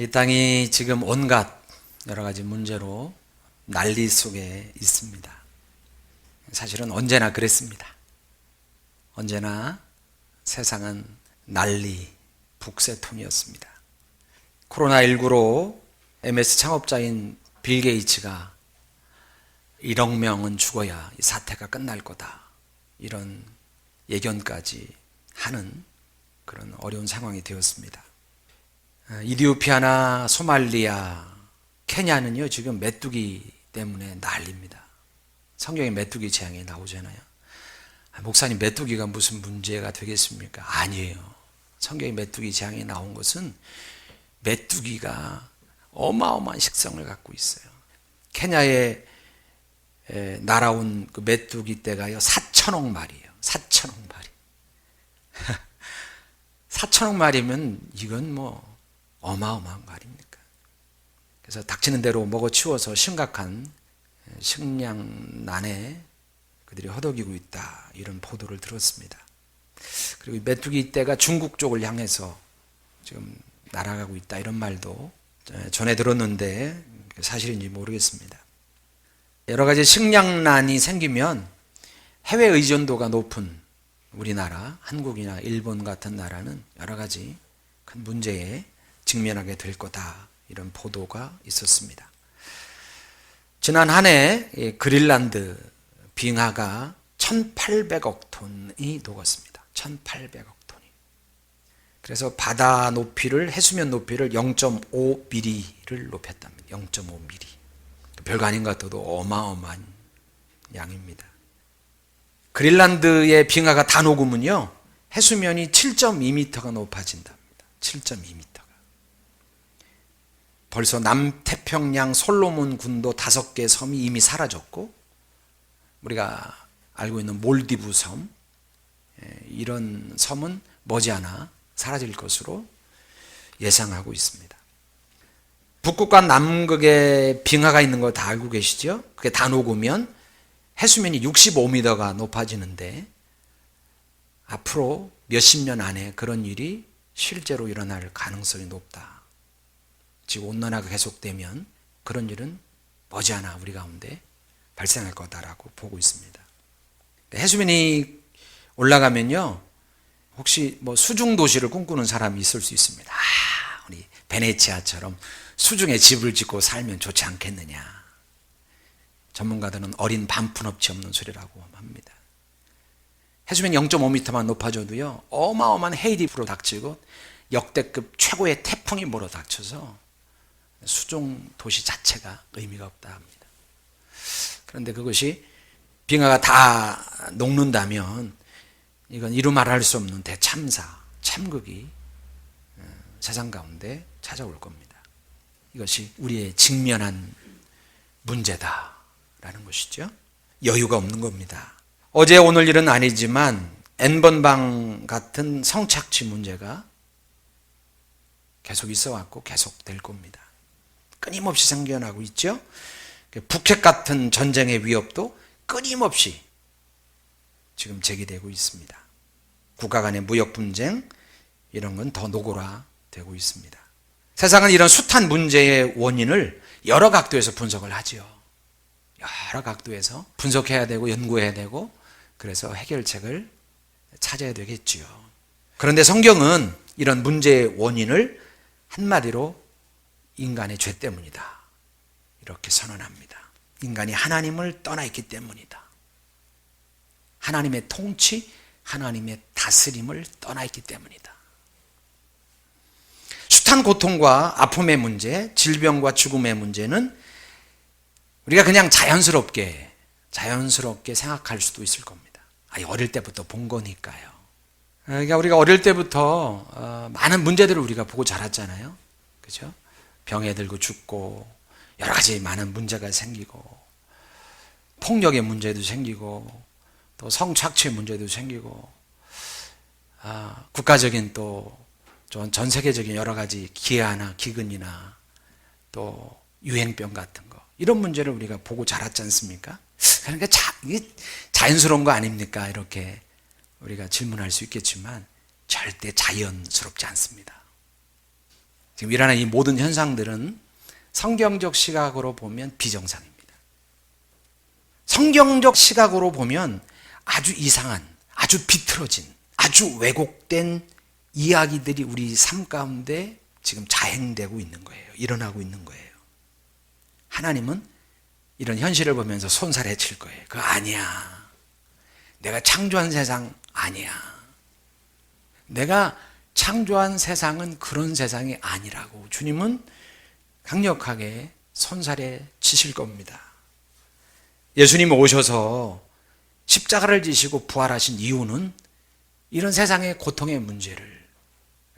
이 땅이 지금 온갖 여러 가지 문제로 난리 속에 있습니다. 사실은 언제나 그랬습니다. 언제나 세상은 난리, 북새통이었습니다. 코로나19로 MS 창업자인 빌 게이츠가 1억 명은 죽어야 이 사태가 끝날 거다, 이런 예견까지 하는 그런 어려운 상황이 되었습니다. 이디오피아나 소말리아, 케냐는요 지금 메뚜기 때문에 난리입니다. 성경에 메뚜기 재앙이 나오잖아요. 목사님, 메뚜기가 무슨 문제가 되겠습니까? 아니에요. 성경에 메뚜기 재앙이 나온 것은 메뚜기가 어마어마한 식성을 갖고 있어요. 케냐에 날아온 그 메뚜기 떼가요 4천억 마리예요. 4천억 마리. 4천억 마리면 이건 뭐 어마어마한 거 아닙니까? 그래서 닥치는 대로 먹어치워서 심각한 식량난에 그들이 허덕이고 있다, 이런 보도를 들었습니다. 그리고 메뚜기 떼가 중국 쪽을 향해서 지금 날아가고 있다, 이런 말도 전해 들었는데 사실인지 모르겠습니다. 여러 가지 식량난이 생기면 해외 의존도가 높은 우리나라, 한국이나 일본 같은 나라는 여러 가지 큰 문제에 직면하게 될 거다, 이런 보도가 있었습니다. 지난 한 해 그린란드 빙하가 1800억 톤이 녹았습니다. 1800억 톤이. 그래서 바다 높이를, 해수면 높이를 0.5mm를 높였답니다. 0.5mm. 별거 아닌 것 같아도 어마어마한 양입니다. 그린란드의 빙하가 다 녹으면요 해수면이 7.2m가 높아진답니다. 7.2m. 벌써 남태평양 솔로몬 군도 5개 섬이 이미 사라졌고, 우리가 알고 있는 몰디브 섬, 이런 섬은 머지않아 사라질 것으로 예상하고 있습니다. 북극과 남극에 빙하가 있는 거 다 알고 계시죠? 그게 다 녹으면 해수면이 65m가 높아지는데 앞으로 몇십 년 안에 그런 일이 실제로 일어날 가능성이 높다. 지구온난화가 계속되면 그런 일은 머지않아 우리 가운데 발생할 거다라고 보고 있습니다. 해수면이 올라가면요 혹시 뭐 수중 도시를 꿈꾸는 사람이 있을 수 있습니다. 우리 베네치아처럼 수중에 집을 짓고 살면 좋지 않겠느냐. 전문가들은 어린 반푼업체 없는 소리라고 합니다. 해수면 0.5m만 높아져도요 어마어마한 헤일이 불어닥치고 역대급 최고의 태풍이 몰아닥쳐서 수중 도시 자체가 의미가 없다 합니다. 그런데 그것이 빙하가 다 녹는다면 이건 이루 말할 수 없는 대참사, 참극이 세상 가운데 찾아올 겁니다. 이것이 우리의 직면한 문제다라는 것이죠. 여유가 없는 겁니다. 어제 오늘 일은 아니지만 N번방 같은 성착취 문제가 계속 있어 왔고 계속 될 겁니다. 끊임없이 생겨나고 있죠. 북핵 같은 전쟁의 위협도 끊임없이 지금 제기되고 있습니다. 국가 간의 무역 분쟁, 이런 건 더 노골화되고 있습니다. 세상은 이런 숱한 문제의 원인을 여러 각도에서 분석을 하죠. 여러 각도에서 분석해야 되고 연구해야 되고, 그래서 해결책을 찾아야 되겠지요. 그런데 성경은 이런 문제의 원인을 한마디로 인간의 죄 때문이다, 이렇게 선언합니다. 인간이 하나님을 떠나 있기 때문이다. 하나님의 통치, 하나님의 다스림을 떠나 있기 때문이다. 숱한 고통과 아픔의 문제, 질병과 죽음의 문제는 우리가 그냥 자연스럽게 생각할 수도 있을 겁니다. 어릴 때부터 본 거니까요. 그러니까 우리가 어릴 때부터 많은 문제들을 우리가 보고 자랐잖아요. 그렇죠? 병에 들고 죽고 여러 가지 많은 문제가 생기고, 폭력의 문제도 생기고, 또 성착취의 문제도 생기고, 국가적인 또 전 세계적인 여러 가지 기아나 기근이나 또 유행병 같은 거, 이런 문제를 우리가 보고 자랐지 않습니까? 그러니까 이게 자연스러운 거 아닙니까? 이렇게 우리가 질문할 수 있겠지만 절대 자연스럽지 않습니다. 지금 일어나는 이 모든 현상들은 성경적 시각으로 보면 비정상입니다. 성경적 시각으로 보면 아주 이상한, 아주 비틀어진, 아주 왜곡된 이야기들이 우리 삶 가운데 지금 자행되고 있는 거예요. 일어나고 있는 거예요. 하나님은 이런 현실을 보면서 손살해 칠 거예요. 그거 아니야. 내가 창조한 세상 아니야. 내가 창조한 세상은 그런 세상이 아니라고 주님은 강력하게 손살해 치실 겁니다. 예수님 오셔서 십자가를 지시고 부활하신 이유는 이런 세상의 고통의 문제를,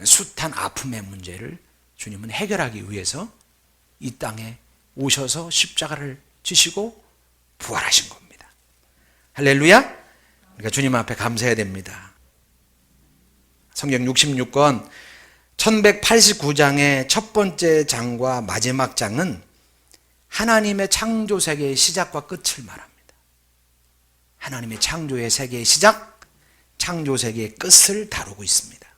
숱한 아픔의 문제를 주님은 해결하기 위해서 이 땅에 오셔서 십자가를 지시고 부활하신 겁니다. 할렐루야! 그러니까 주님 앞에 감사해야 됩니다. 성경 66권 1189장의 첫 번째 장과 마지막 장은 하나님의 창조 세계의 시작과 끝을 말합니다. 하나님의 창조의 세계의 시작, 창조 세계의 끝을 다루고 있습니다.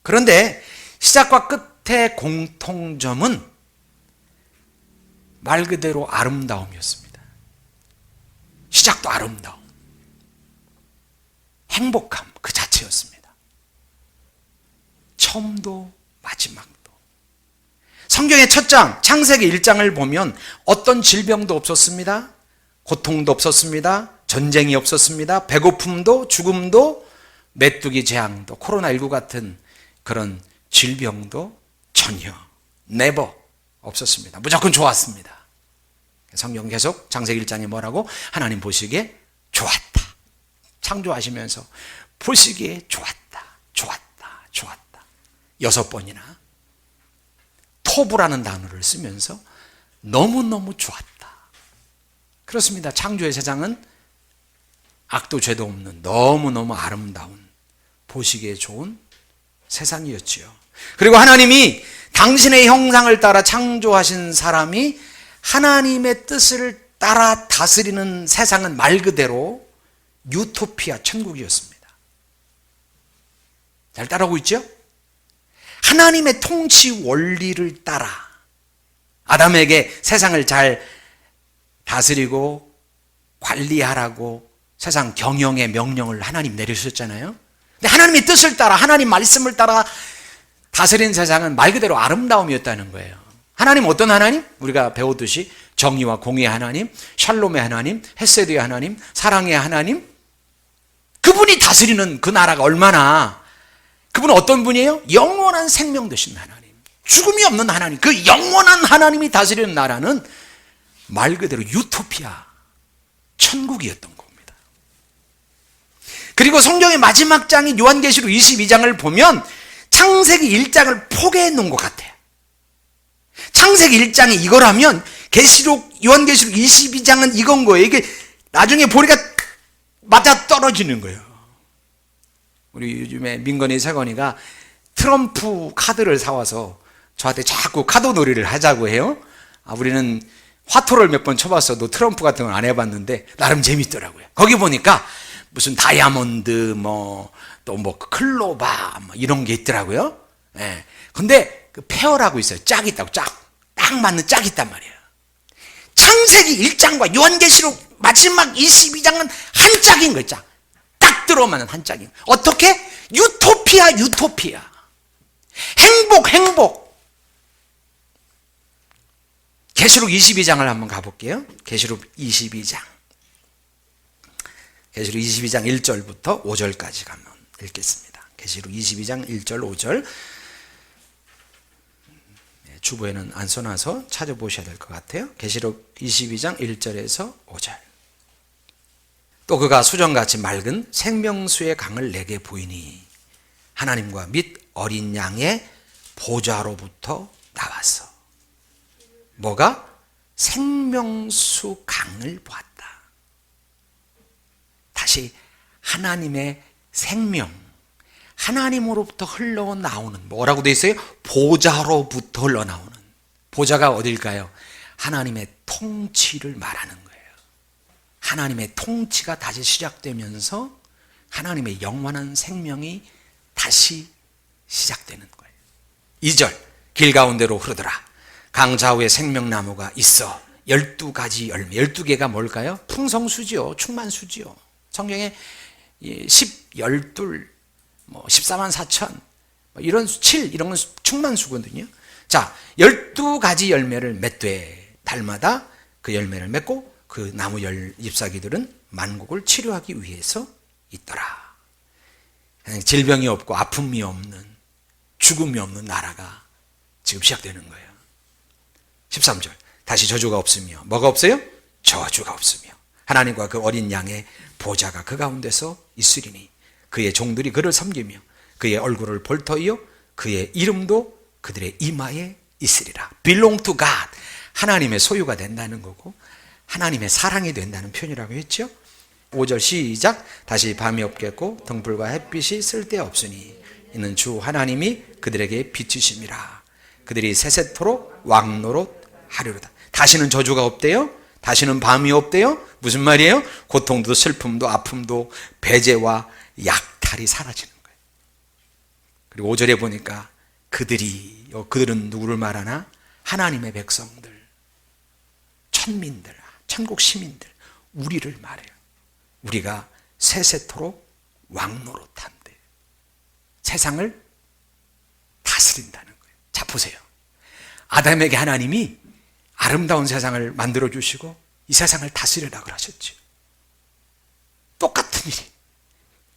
그런데 시작과 끝의 공통점은 말 그대로 아름다움이었습니다. 시작도 아름다움, 행복함 그 자체였습니다. 처음도 마지막도. 성경의 첫 장, 창세기 1장을 보면 어떤 질병도 없었습니다. 고통도 없었습니다. 전쟁이 없었습니다. 배고픔도, 죽음도, 메뚜기 재앙도, 코로나19 같은 그런 질병도 전혀, never 없었습니다. 무조건 좋았습니다. 성경 계속 창세기 1장에 뭐라고? 하나님 보시기에 좋았다. 창조하시면서 보시기에 좋았다. 좋았다. 좋았다. 6번이나 토부라는 단어를 쓰면서 너무너무 좋았다. 그렇습니다. 창조의 세상은 악도 죄도 없는 너무너무 아름다운, 보시기에 좋은 세상이었지요. 그리고 하나님이 당신의 형상을 따라 창조하신 사람이 하나님의 뜻을 따라 다스리는 세상은 말 그대로 유토피아, 천국이었습니다. 잘 따라오고 있죠? 하나님의 통치 원리를 따라 아담에게 세상을 잘 다스리고 관리하라고 세상 경영의 명령을 하나님 내리셨잖아요. 근데 하나님의 뜻을 따라, 하나님 말씀을 따라 다스린 세상은 말 그대로 아름다움이었다는 거예요. 하나님 어떤 하나님? 우리가 배우듯이 정의와 공의의 하나님, 샬롬의 하나님, 헤세드의 하나님, 사랑의 하나님. 그분이 다스리는 그 나라가 얼마나, 그분은 어떤 분이에요? 영원한 생명 되신 하나님, 죽음이 없는 하나님, 그 영원한 하나님이 다스리는 나라는 말 그대로 유토피아, 천국이었던 겁니다. 그리고 성경의 마지막 장인 요한계시록 22장을 보면 창세기 1장을 포개해 놓은 것 같아요. 창세기 1장이 이거라면 요한계시록 22장은 이건 거예요. 이게 나중에 보니까 맞아 떨어지는 거예요. 우리 요즘에 민건이 세건이가 트럼프 카드를 사와서 저한테 자꾸 카드 놀이를 하자고 해요. 우리는 화토를 몇 번 쳐봤어도 트럼프 같은 건 안 해봤는데 나름 재밌더라고요. 거기 보니까 무슨 다이아몬드 또 클로바 이런 게 있더라고요. 예. 근데 그 페어라고 있어요. 짝이 있다고, 딱 맞는 짝이 있단 말이에요. 창세기 1장과 요한계시록 마지막 22장은 한 짝인 거예요. 딱 들어오면 한 짝인 거예요. 어떻게? 유토피아. 행복. 계시록 22장을 한번 가볼게요. 계시록 22장. 계시록 22장 1절부터 5절까지 한번 읽겠습니다. 계시록 22장 1절 5절. 주보에는 안 써놔서 찾아보셔야 될 것 같아요. 계시록 22장 1절에서 5절. 또 그가 수정같이 맑은 생명수의 강을 내게 보이니 하나님과 및 어린 양의 보좌로부터 나왔어. 뭐가? 생명수 강을 보았다. 다시 하나님의 생명, 하나님으로부터 흘러나오는, 뭐라고 되어 있어요? 보좌로부터 흘러나오는. 보좌가 어딜까요? 하나님의 통치를 말하는 거예요. 하나님의 통치가 다시 시작되면서 하나님의 영원한 생명이 다시 시작되는 거예요. 2절 길 가운데로 흐르더라. 강 좌우에 생명나무가 있어 12가지 열매. 12개가 뭘까요? 풍성수지요. 충만수지요. 성경에 10, 12, 14만 4천 이런 7 이런 건 충만수거든요. 자, 12가지 열매를 맺되 달마다 그 열매를 맺고 그 나무 잎사귀들은 만국을 치료하기 위해서 있더라. 질병이 없고 아픔이 없는, 죽음이 없는 나라가 지금 시작되는 거예요. 13절 다시 저주가 없으며 뭐가 없어요? 저주가 없으며 하나님과 그 어린 양의 보좌가 그 가운데서 있으리니 그의 종들이 그를 섬기며 그의 얼굴을 볼 터이요 그의 이름도 그들의 이마에 있으리라. belong to God, 하나님의 소유가 된다는 거고 하나님의 사랑이 된다는 표현이라고 했죠. 5절 시작. 다시 밤이 없겠고 등불과 햇빛이 쓸데없으니 이는 주 하나님이 그들에게 빛이심이라. 그들이 세세토록 왕노릇 하리로다. 다시는 저주가 없대요. 다시는 밤이 없대요. 무슨 말이에요? 고통도 슬픔도 아픔도 배제와 약탈이 사라지는 거예요. 그리고 5절에 보니까 그들은 누구를 말하나? 하나님의 백성들, 천민들, 천국 시민들, 우리를 말해요. 우리가 세세토록 왕노릇한대. 세상을 다스린다는 거예요. 자, 보세요. 아담에게 하나님이 아름다운 세상을 만들어주시고 이 세상을 다스리라고 하셨죠. 똑같은 일이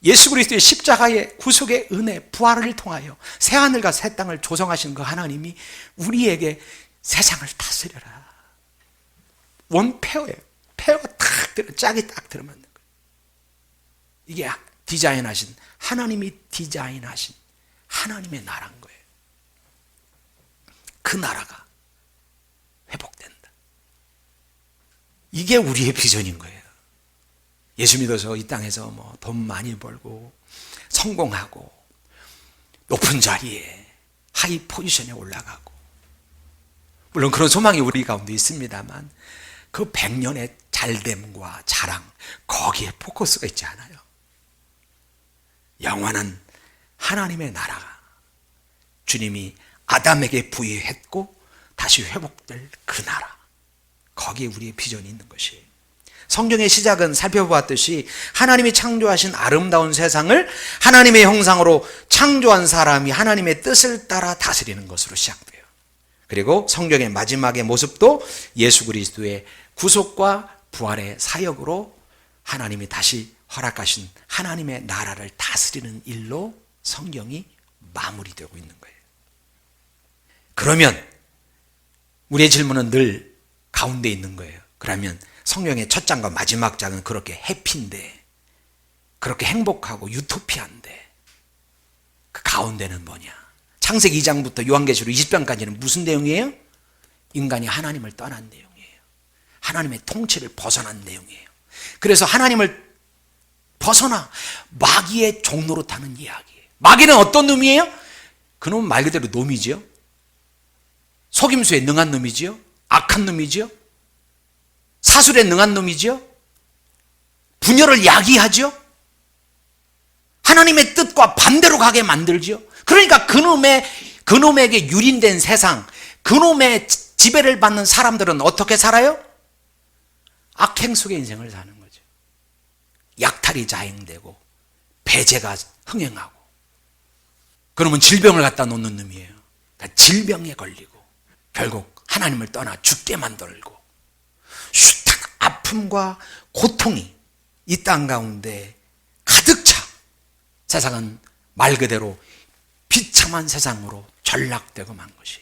예수 그리스도의 십자가의 구속의 은혜, 부활을 통하여 새하늘과 새 땅을 조성하신 그 하나님이 우리에게 세상을 다스려라. 원페어예요. 페어가 딱 들어, 짝이 딱 들어맞는 거예요. 이게 디자인하신, 하나님이 디자인하신 하나님의 나라인 거예요. 그 나라가 회복된다. 이게 우리의 비전인 거예요. 예수 믿어서 이 땅에서 돈 많이 벌고 성공하고 높은 자리에 하이 포지션에 올라가고, 물론 그런 소망이 우리 가운데 있습니다만 그 100년의 잘됨과 자랑, 거기에 포커스가 있지 않아요. 영원한 하나님의 나라가 주님이 아담에게 부여했고 다시 회복될 그 나라, 거기에 우리의 비전이 있는 것이에요. 성경의 시작은 살펴보았듯이 하나님이 창조하신 아름다운 세상을 하나님의 형상으로 창조한 사람이 하나님의 뜻을 따라 다스리는 것으로 시작돼요. 그리고 성경의 마지막의 모습도 예수 그리스도의 구속과 부활의 사역으로 하나님이 다시 허락하신 하나님의 나라를 다스리는 일로 성경이 마무리되고 있는 거예요. 그러면 우리의 질문은 늘 가운데 있는 거예요. 그러면 성경의 첫 장과 마지막 장은 그렇게 해피인데, 그렇게 행복하고 유토피아인데 그 가운데는 뭐냐? 창세기 2장부터 요한계시록 20장까지는 무슨 내용이에요? 인간이 하나님을 떠난 내용이에요. 하나님의 통치를 벗어난 내용이에요. 그래서 하나님을 벗어나 마귀의 종노릇하는 이야기예요. 마귀는 어떤 놈이에요? 그놈은 말 그대로 놈이지요. 속임수에 능한 놈이지요. 악한 놈이지요. 사술에 능한 놈이지요. 분열을 야기하죠. 하나님의 뜻과 반대로 가게 만들지요. 그러니까 그놈에게 유린된 세상, 그놈의 지배를 받는 사람들은 어떻게 살아요? 악행 속의 인생을 사는 거죠. 약탈이 자행되고 배제가 흥행하고, 그러면 질병을 갖다 놓는 놈이에요. 그러니까 질병에 걸리고 결국 하나님을 떠나 죽게 만들고 숱한 아픔과 고통이 이 땅 가운데 가득 차 세상은 말 그대로 비참한 세상으로 전락되고 만 것이,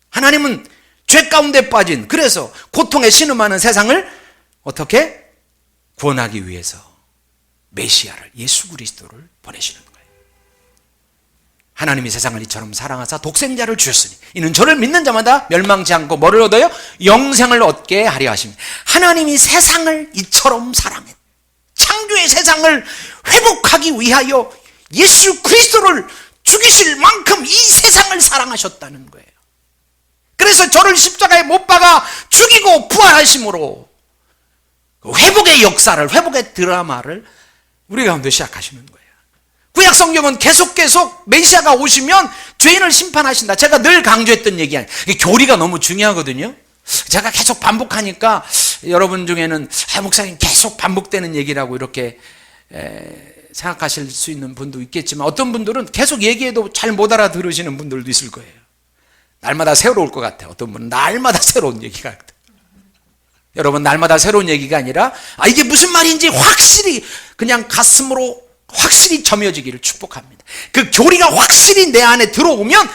하나님은 죄 가운데 빠진, 그래서 고통에 신음하는 세상을 어떻게 구원하기 위해서 메시아를, 예수 그리스도를 보내시는 거예요. 하나님이 세상을 이처럼 사랑하사 독생자를 주셨으니 이는 저를 믿는 자마다 멸망치 않고 뭐를 얻어요? 영생을 얻게 하려 하십니다. 하나님이 세상을 이처럼 사랑해 창조의 세상을 회복하기 위하여 예수 그리스도를 죽이실 만큼 이 세상을 사랑하셨다는 거예요. 그래서 저를 십자가에 못 박아 죽이고 부활하심으로 회복의 역사를, 회복의 드라마를 우리 가운데 시작하시는 거예요. 구약 성경은 계속 메시아가 오시면 죄인을 심판하신다. 제가 늘 강조했던 얘기 아니에요. 교리가 너무 중요하거든요. 제가 계속 반복하니까 여러분 중에는 목사님 계속 반복되는 얘기라고 이렇게 생각하실 수 있는 분도 있겠지만, 어떤 분들은 계속 얘기해도 잘 못 알아들으시는 분들도 있을 거예요. 날마다 새로울 것 같아요. 어떤 분은 날마다 새로운 얘기가 같아요. 여러분, 날마다 새로운 얘기가 아니라 이게 무슨 말인지 확실히 그냥 가슴으로 확실히 점여지기를 축복합니다. 그 교리가 확실히 내 안에 들어오면,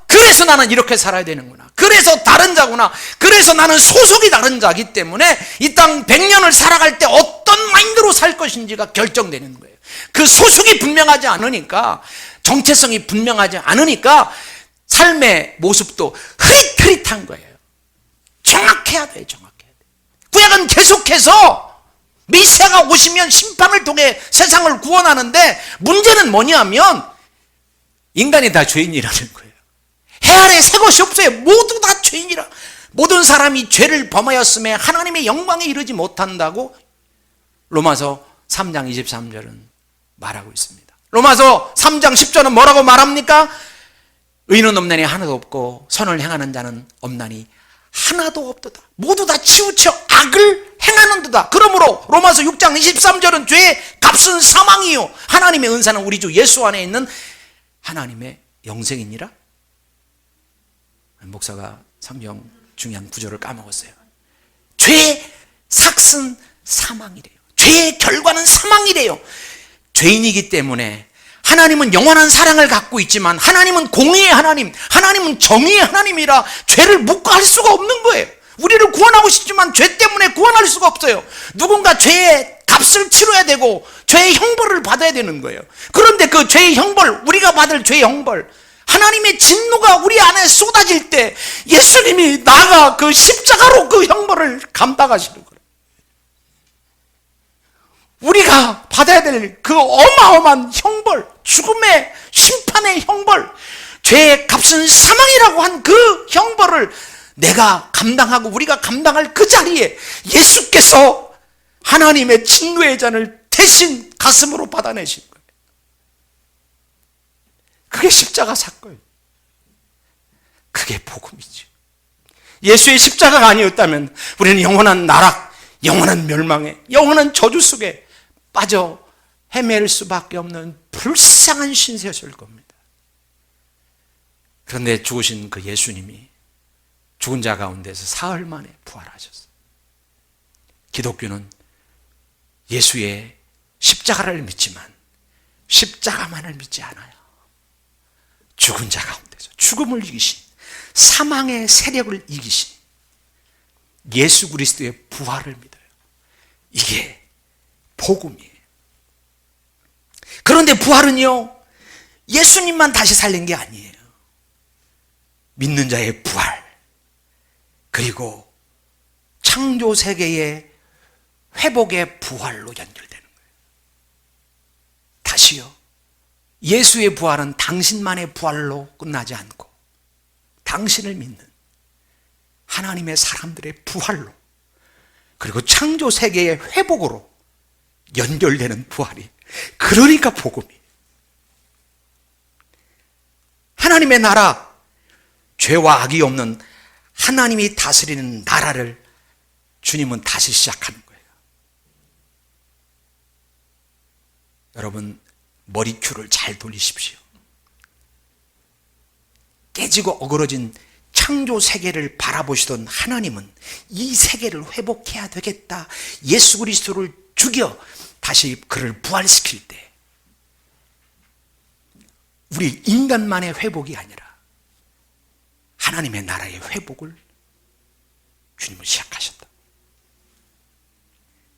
그래서 나는 이렇게 살아야 되는구나, 그래서 다른 자구나, 그래서 나는 소속이 다른 자기 때문에 이 땅 100년을 살아갈 때 어떤 마인드로 살 것인지가 결정되는 거예요. 그 소속이 분명하지 않으니까, 정체성이 분명하지 않으니까 삶의 모습도 흐릿흐릿한 거예요. 정확해야 돼요. 정확해야 돼. 구약은 계속해서 메시아가 오시면 심판을 통해 세상을 구원하는데, 문제는 뭐냐면 인간이 다 죄인이라는 거예요. 해 아래 새 것이 없어요. 모두 다 죄인이라. 모든 사람이 죄를 범하였음에 하나님의 영광에 이르지 못한다고 로마서 3장 23절은 말하고 있습니다. 로마서 3장 10절은 뭐라고 말합니까? 의인은 없나니 하나도 없고 선을 행하는 자는 없나니 하나도 없도다. 모두 다 치우쳐 악을 행하는도다. 그러므로 로마서 6장 23절은 죄의 값은 사망이요 하나님의 은사는 우리 주 예수 안에 있는 하나님의 영생이니라. 목사가 성경 중요한 구절을 까먹었어요. 죄의 삭은 사망이래요. 죄의 결과는 사망이래요. 죄인이기 때문에 하나님은 영원한 사랑을 갖고 있지만, 하나님은 공의의 하나님, 하나님은 정의의 하나님이라 죄를 묵과할 수가 없는 거예요. 우리를 구원하고 싶지만 죄 때문에 구원할 수가 없어요. 누군가 죄의 값을 치러야 되고 죄의 형벌을 받아야 되는 거예요. 그런데 그 죄의 형벌, 우리가 받을 죄의 형벌, 하나님의 진노가 우리 안에 쏟아질 때 예수님이 나가 그 십자가로 그 형벌을 감당하시는 거예요. 우리가 받아야 될 그 어마어마한 형벌, 죽음의 심판의 형벌, 죄의 값은 사망이라고 한 그 형벌을 내가 감당하고 우리가 감당할 그 자리에 예수께서 하나님의 진노의 잔을 대신 가슴으로 받아내신 거예요. 그게 십자가 사건이에요. 그게 복음이죠. 예수의 십자가가 아니었다면 우리는 영원한 나락, 영원한 멸망에, 영원한 저주 속에 빠져 헤맬 수밖에 없는 불쌍한 신세였을 겁니다. 그런데 죽으신 그 예수님이 죽은 자 가운데서 사흘 만에 부활하셨어요. 기독교는 예수의 십자가를 믿지만 십자가만을 믿지 않아요. 죽은 자 가운데서 죽음을 이기신, 사망의 세력을 이기신 예수 그리스도의 부활을 믿어요. 이게 복음이에요. 그런데 부활은요, 예수님만 다시 살린 게 아니에요. 믿는 자의 부활, 그리고 창조 세계의 회복의 부활로 연결되는 거예요. 다시요, 예수의 부활은 당신만의 부활로 끝나지 않고 당신을 믿는 하나님의 사람들의 부활로, 그리고 창조 세계의 회복으로 연결되는 부활이, 그러니까 복음이에요. 하나님의 나라, 죄와 악이 없는 하나님이 다스리는 나라를 주님은 다시 시작하는 거예요. 여러분, 머리큐를 잘 돌리십시오. 깨지고 어그러진 창조 세계를 바라보시던 하나님은 이 세계를 회복해야 되겠다, 예수 그리스도를 죽여 다시 그를 부활시킬 때 우리 인간만의 회복이 아니라 하나님의 나라의 회복을 주님은 시작하셨다.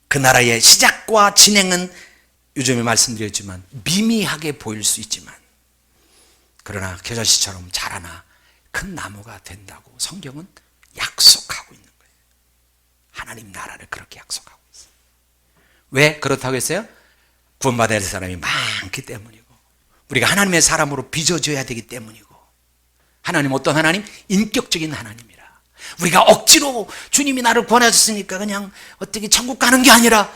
그 나라의 시작과 진행은 요즘에 말씀드렸지만 미미하게 보일 수 있지만, 그러나 겨자씨처럼 자라나 큰 나무가 된다고 성경은 약속하고 있는 거예요. 하나님 나라를 그렇게 약속하고 있어요. 왜 그렇다고 했어요? 구원받아야 할 사람이 많기 때문이고, 우리가 하나님의 사람으로 빚어져야 되기 때문이고, 하나님 어떤 하나님? 인격적인 하나님이라. 우리가 억지로 주님이 나를 구원하셨으니까 그냥 어떻게 천국 가는 게 아니라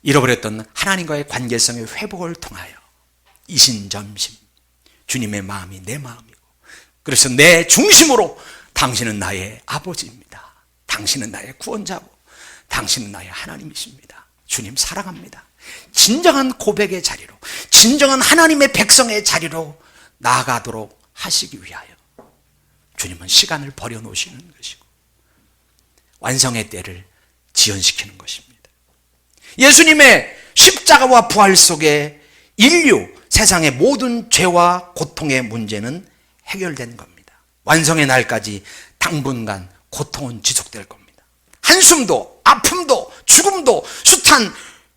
잃어버렸던 하나님과의 관계성의 회복을 통하여 이신점심 주님의 마음이 내 마음이고, 그래서 내 중심으로 당신은 나의 아버지입니다. 당신은 나의 구원자고 당신은 나의 하나님이십니다. 주님 사랑합니다. 진정한 고백의 자리로, 진정한 하나님의 백성의 자리로 나아가도록 하시기 위하여 주님은 시간을 버려놓으시는 것이고 완성의 때를 지연시키는 것입니다. 예수님의 십자가와 부활 속에 인류, 세상의 모든 죄와 고통의 문제는 해결된 겁니다. 완성의 날까지 당분간 고통은 지속될 겁니다. 한숨도, 아픔도, 죽음도, 숱한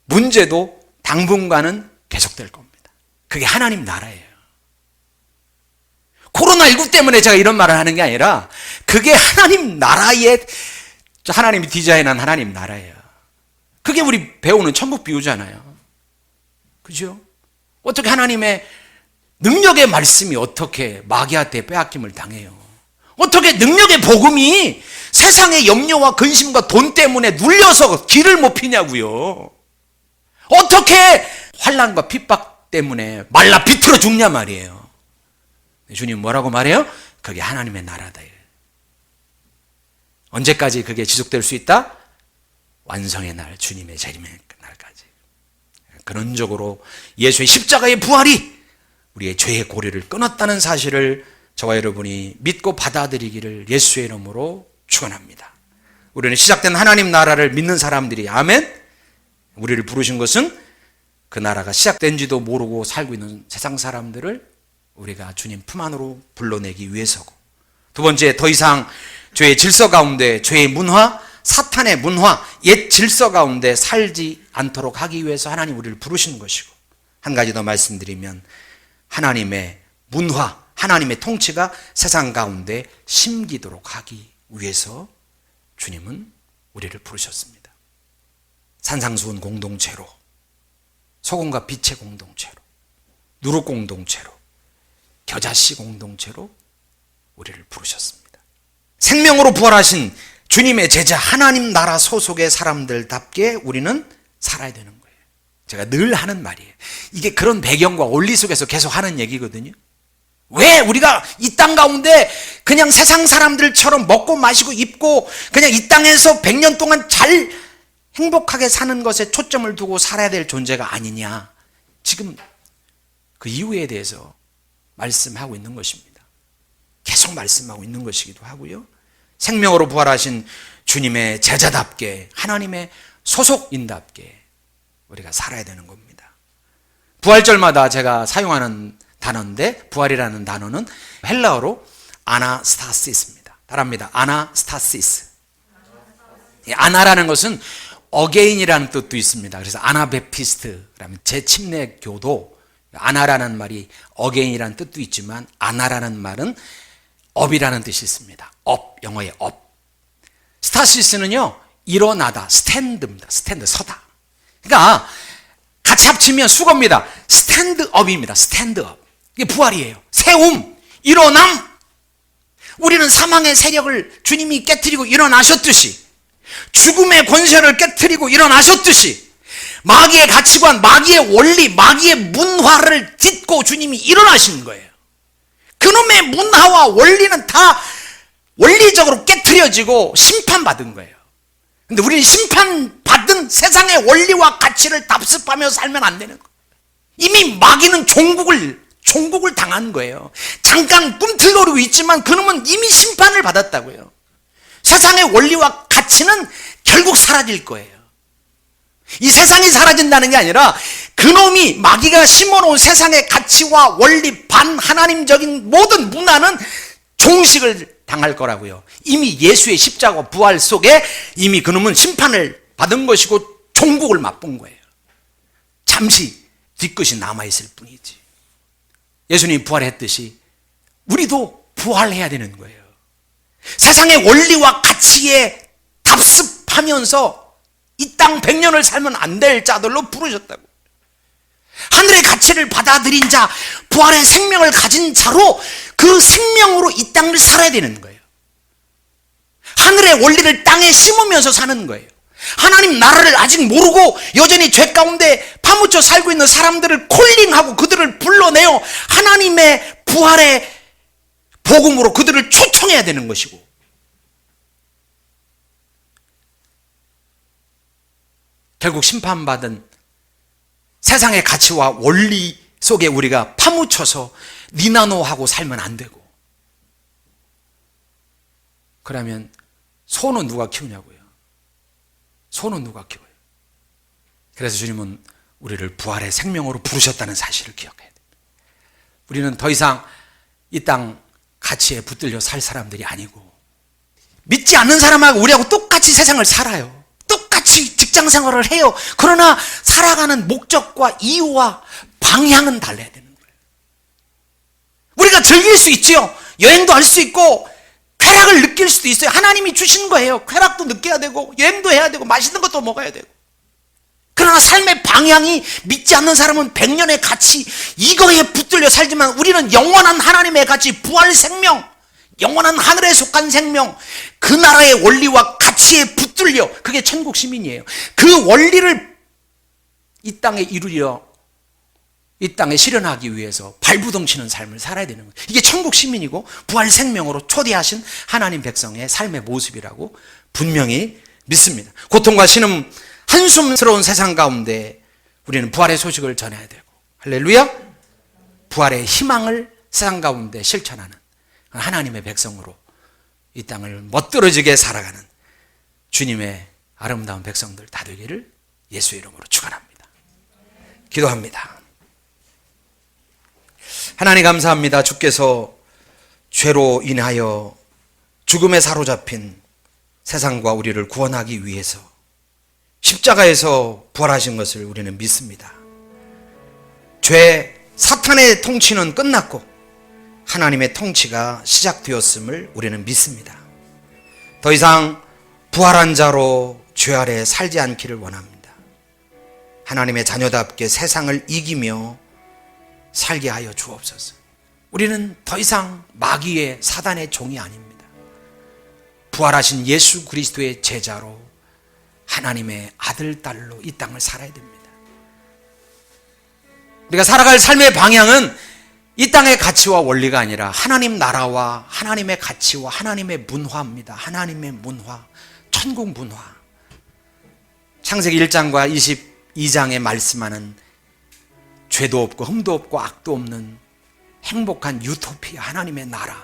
문제도 당분간은 계속될 겁니다. 그게 하나님 나라예요. 코로나19 때문에 제가 이런 말을 하는 게 아니라 그게 하나님 나라의, 하나님이 디자인한 하나님 나라예요. 그게 우리 배우는 천국 비유잖아요. 그죠? 어떻게 하나님의 능력의 말씀이 어떻게 마귀한테 빼앗김을 당해요? 어떻게 능력의 복음이 세상의 염려와 근심과 돈 때문에 눌려서 길을 못 피냐고요? 어떻게 환난과 핍박 때문에 말라 비틀어 죽냐 말이에요. 주님 뭐라고 말해요? 그게 하나님의 나라다. 언제까지 그게 지속될 수 있다? 완성의 날, 주님의 재림의 날까지. 근원적으로 예수의 십자가의 부활이 우리의 죄의 고리를 끊었다는 사실을 저와 여러분이 믿고 받아들이기를 예수의 이름으로 축원합니다. 우리는 시작된 하나님 나라를 믿는 사람들이, 아멘. 우리를 부르신 것은 그 나라가 시작된지도 모르고 살고 있는 세상 사람들을 우리가 주님 품 안으로 불러내기 위해서고, 두 번째, 더 이상 죄의 질서 가운데, 죄의 문화, 사탄의 문화, 옛 질서 가운데 살지 않도록 하기 위해서 하나님 우리를 부르시는 것이고, 한 가지 더 말씀드리면 하나님의 문화, 하나님의 통치가 세상 가운데 심기도록 하기 위해서 주님은 우리를 부르셨습니다. 산상수훈 공동체로, 소금과 빛의 공동체로, 누룩 공동체로, 겨자씨 공동체로 우리를 부르셨습니다. 생명으로 부활하신 주님의 제자, 하나님 나라 소속의 사람들답게 우리는 살아야 되는 거예요. 제가 늘 하는 말이에요. 이게 그런 배경과 원리 속에서 계속 하는 얘기거든요. 왜 우리가 이 땅 가운데 그냥 세상 사람들처럼 먹고 마시고 입고 그냥 이 땅에서 100년 동안 잘 행복하게 사는 것에 초점을 두고 살아야 될 존재가 아니냐, 지금 그 이유에 대해서 말씀하고 있는 것입니다. 계속 말씀하고 있는 것이기도 하고요. 생명으로 부활하신 주님의 제자답게, 하나님의 소속인답게 우리가 살아야 되는 겁니다. 부활절마다 제가 사용하는 단어인데, 부활이라는 단어는 헬라어로 아나스타시스입니다. 따라합니다. 아나스타시스. 아나라는 것은 어게인이라는 뜻도 있습니다. 그래서 아나베피스트라면 재침례교도, 아나라는 말이 어게인이라는 뜻도 있지만 아나라는 말은 업이라는 뜻이 있습니다. 업, 영어의 업. 스타시스는요, 일어나다, 스탠드입니다. 스탠드, 서다. 그러니까 같이 합치면 수거입니다. 스탠드업입니다. 스탠드업. 이게 부활이에요. 세움, 일어남. 우리는 사망의 세력을 주님이 깨트리고 일어나셨듯이, 죽음의 권세를 깨트리고 일어나셨듯이, 마귀의 가치관, 마귀의 원리, 마귀의 문화를 딛고 주님이 일어나신 거예요. 그놈의 문화와 원리는 다 원리적으로 깨트려지고 심판받은 거예요. 근데 우리는 심판받은 세상의 원리와 가치를 답습하며 살면 안 되는 거예요. 이미 마귀는 종국을 당한 거예요. 잠깐 꿈틀거리고 있지만 그놈은 이미 심판을 받았다고요. 세상의 원리와 가치는 결국 사라질 거예요. 이 세상이 사라진다는 게 아니라 그놈이, 마귀가 심어놓은 세상의 가치와 원리, 반하나님적인 모든 문화는 종식을 당할 거라고요. 이미 예수의 십자가 부활 속에 이미 그놈은 심판을 받은 것이고 종국을 맛본 거예요. 잠시 뒤끝이 남아있을 뿐이지. 예수님이 부활했듯이 우리도 부활해야 되는 거예요. 세상의 원리와 가치에 답습하면서 이 땅 100년을 살면 안 될 자들로 부르셨다고. 하늘의 가치를 받아들인 자, 부활의 생명을 가진 자로 그 생명으로 이 땅을 살아야 되는 거예요. 하늘의 원리를 땅에 심으면서 사는 거예요. 하나님 나라를 아직 모르고 여전히 죄 가운데 파묻혀 살고 있는 사람들을 콜링하고 그들을 불러내어 하나님의 부활의 복음으로 그들을 초청해야 되는 것이고, 결국 심판받은 세상의 가치와 원리 속에 우리가 파묻혀서 니나노하고 살면 안 되고, 그러면 소는 누가 키우냐고요? 소는 누가 키워요? 그래서 주님은 우리를 부활의 생명으로 부르셨다는 사실을 기억해야 됩니다. 우리는 더 이상 이 땅 가치에 붙들려 살 사람들이 아니고, 믿지 않는 사람하고 우리하고 똑같이 세상을 살아요. 똑같이 직장 생활을 해요. 그러나 살아가는 목적과 이유와 방향은 달라야 되는 거예요. 우리가 즐길 수 있지요. 여행도 할 수 있고 쾌락을 느낄 수도 있어요. 하나님이 주신 거예요. 쾌락도 느껴야 되고 여행도 해야 되고 맛있는 것도 먹어야 되고. 그러나 삶의 방향이, 믿지 않는 사람은 백년의 가치, 이거에 붙들려 살지만 우리는 영원한 하나님의 가치, 부활 생명, 영원한 하늘에 속한 생명, 그 나라의 원리와 가치에 붙들려, 그게 천국 시민이에요. 그 원리를 이 땅에 이루려, 이 땅에 실현하기 위해서 발부동치는 삶을 살아야 되는 거예요. 이게 천국 시민이고 부활 생명으로 초대하신 하나님 백성의 삶의 모습이라고 분명히 믿습니다. 고통과 신음, 한숨스러운 세상 가운데 우리는 부활의 소식을 전해야 되고, 할렐루야, 부활의 희망을 세상 가운데 실천하는 하나님의 백성으로 이 땅을 멋들어지게 살아가는 주님의 아름다운 백성들 다 되기를 예수의 이름으로 축원합니다. 기도합니다. 하나님 감사합니다. 주께서 죄로 인하여 죽음에 사로잡힌 세상과 우리를 구원하기 위해서 십자가에서 부활하신 것을 우리는 믿습니다. 죄, 사탄의 통치는 끝났고 하나님의 통치가 시작되었음을 우리는 믿습니다. 더 이상 부활한 자로 죄 아래 살지 않기를 원합니다. 하나님의 자녀답게 세상을 이기며 살게 하여 주옵소서. 우리는 더 이상 마귀의, 사단의 종이 아닙니다. 부활하신 예수 그리스도의 제자로 하나님의 아들, 딸로 이 땅을 살아야 됩니다. 우리가 살아갈 삶의 방향은 이 땅의 가치와 원리가 아니라 하나님 나라와 하나님의 가치와 하나님의 문화입니다. 하나님의 문화, 천국 문화. 창세기 1장과 22장에 말씀하는 죄도 없고 흠도 없고 악도 없는 행복한 유토피아, 하나님의 나라,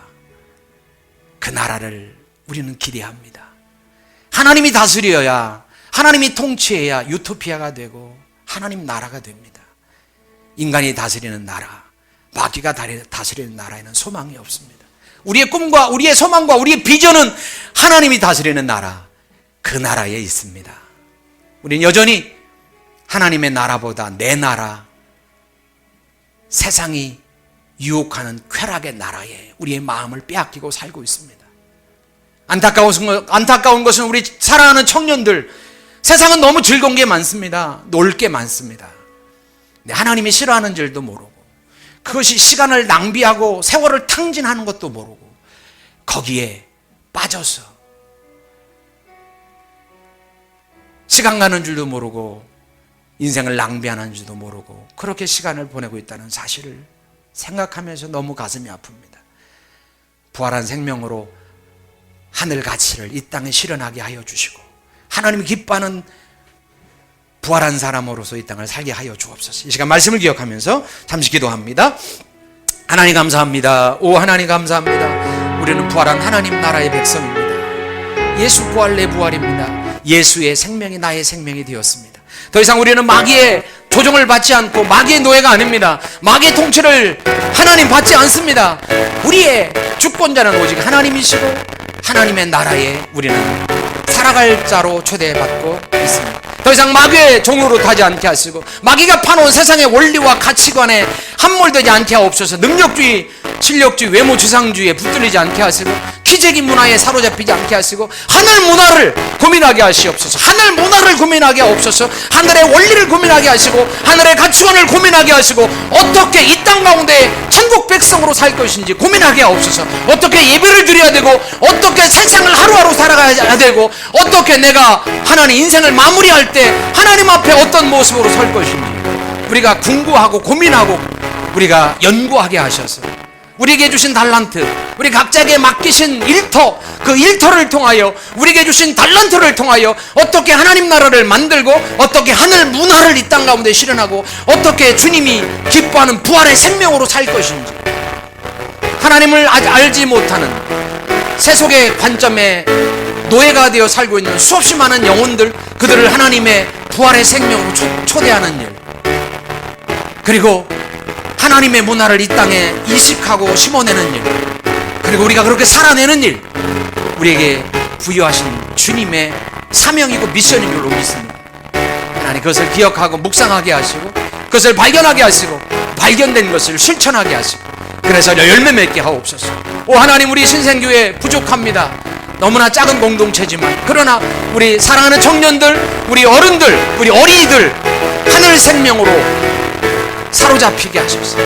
그 나라를 우리는 기대합니다. 하나님이 다스려야, 하나님이 통치해야 유토피아가 되고 하나님 나라가 됩니다. 인간이 다스리는 나라, 마귀가 다스리는 나라에는 소망이 없습니다. 우리의 꿈과 우리의 소망과 우리의 비전은 하나님이 다스리는 나라, 그 나라에 있습니다. 우리는 여전히 하나님의 나라보다 내 나라, 세상이 유혹하는 쾌락의 나라에 우리의 마음을 빼앗기고 살고 있습니다. 안타까운 것은 우리 사랑하는 청년들, 세상은 너무 즐거운 게 많습니다. 놀 게 많습니다. 하나님이 싫어하는 줄도 모르고, 그것이 시간을 낭비하고 세월을 탕진하는 것도 모르고, 거기에 빠져서 시간 가는 줄도 모르고 인생을 낭비하는 줄도 모르고 그렇게 시간을 보내고 있다는 사실을 생각하면서 너무 가슴이 아픕니다. 부활한 생명으로 하늘 가치를 이 땅에 실현하게 하여 주시고, 하나님이 기뻐하는 부활한 사람으로서 이 땅을 살게 하여 주옵소서. 이 시간 말씀을 기억하면서 잠시 기도합니다. 하나님 감사합니다. 오 하나님 감사합니다. 우리는 부활한 하나님 나라의 백성입니다. 예수 부활 내 부활입니다. 예수의 생명이 나의 생명이 되었습니다. 더 이상 우리는 마귀의 조종을 받지 않고 마귀의 노예가 아닙니다. 마귀의 통치를 하나님 받지 않습니다. 우리의 주권자는 오직 하나님이시고 하나님의 나라에 우리는 살아갈 자로 초대받고 있습니다. 더 이상 마귀의 종으로 타지 않게 하시고 마귀가 파놓은 세상의 원리와 가치관에 함몰되지 않게 하옵소서. 능력주의, 실력주의, 외모지상주의에 붙들리지 않게 하시고 기재기 문화에 사로잡히지 않게 하시고 하늘 문화를 고민하게 하시옵소서. 하늘 문화를 고민하게 하옵소서. 하늘의 원리를 고민하게 하시고 하늘의 가치관을 고민하게 하시고 어떻게 이 땅 가운데 천국 천국 백성으로 살 것인지 고민하게 하옵소서. 어떻게 예배를 드려야 되고, 어떻게 세상을 하루하루 살아가야 되고, 어떻게 내가 하나님 인생을 마무리할 때 하나님 앞에 어떤 모습으로 설 것인지 우리가 궁구하고 고민하고 우리가 연구하게 하셔서 우리에게 주신 달란트, 우리 각자에게 맡기신 일터, 그 일터를 통하여 우리에게 주신 달란트를 통하여 어떻게 하나님 나라를 만들고, 어떻게 하늘 문화를 이 땅 가운데 실현하고, 어떻게 주님이 기뻐하는 부활의 생명으로 살 것인지, 하나님을 아직 알지 못하는 세속의 관점에 노예가 되어 살고 있는 수없이 많은 영혼들, 그들을 하나님의 부활의 생명으로 초대하는 일, 그리고 하나님의 문화를 이 땅에 이식하고 심어내는 일, 그리고 우리가 그렇게 살아내는 일, 우리에게 부여하신 주님의 사명이고 미션인 줄로 믿습니다. 하나님 그것을 기억하고 묵상하게 하시고, 그것을 발견하게 하시고, 발견된 것을 실천하게 하시고, 그래서 열매 맺게 하옵소서. 오 하나님, 우리 신생교회 부족합니다. 너무나 작은 공동체지만, 그러나 우리 사랑하는 청년들, 우리 어른들, 우리 어린이들 하늘 생명으로 사로잡히게 하소서.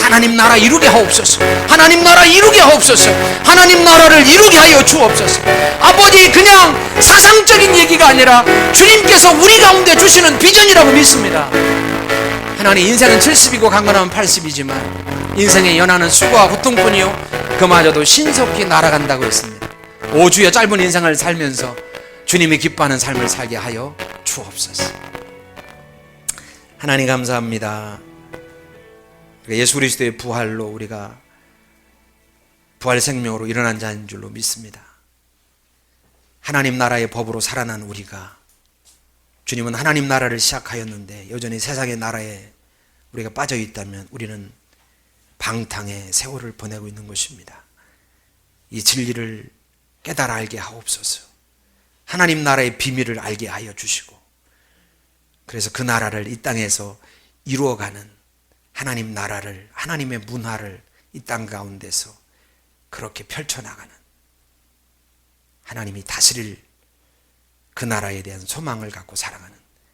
하나님 나라 이루게 하옵소서. 하나님 나라 이루게 하옵소서. 하나님 나라를 이루게 하여 주옵소서. 아버지, 그냥 사상적인 얘기가 아니라 주님께서 우리 가운데 주시는 비전이라고 믿습니다. 하나님, 인생은 70이고 강건하면 80이지만 인생의 연한은 수고와 고통뿐이요 그마저도 신속히 날아간다고 했습니다. 오 주여, 짧은 인생을 살면서 주님이 기뻐하는 삶을 살게 하여 주옵소서. 하나님 감사합니다. 예수 그리스도의 부활로 우리가 부활 생명으로 일어난 자인 줄로 믿습니다. 하나님 나라의 법으로 살아난 우리가, 주님은 하나님 나라를 시작하였는데 여전히 세상의 나라에 우리가 빠져 있다면 우리는 방탕의 세월을 보내고 있는 것입니다. 이 진리를 깨달아 알게 하옵소서. 하나님 나라의 비밀을 알게 하여 주시고, 그래서 그 나라를 이 땅에서 이루어가는 하나님 나라를, 하나님의 문화를 이 땅 가운데서 그렇게 펼쳐나가는, 하나님이 다스릴 그 나라에 대한 소망을 갖고 살아가는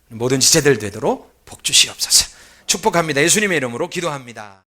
모든 지체들 되도록 복 주시옵소서. 축복합니다. 예수님의 이름으로 기도합니다.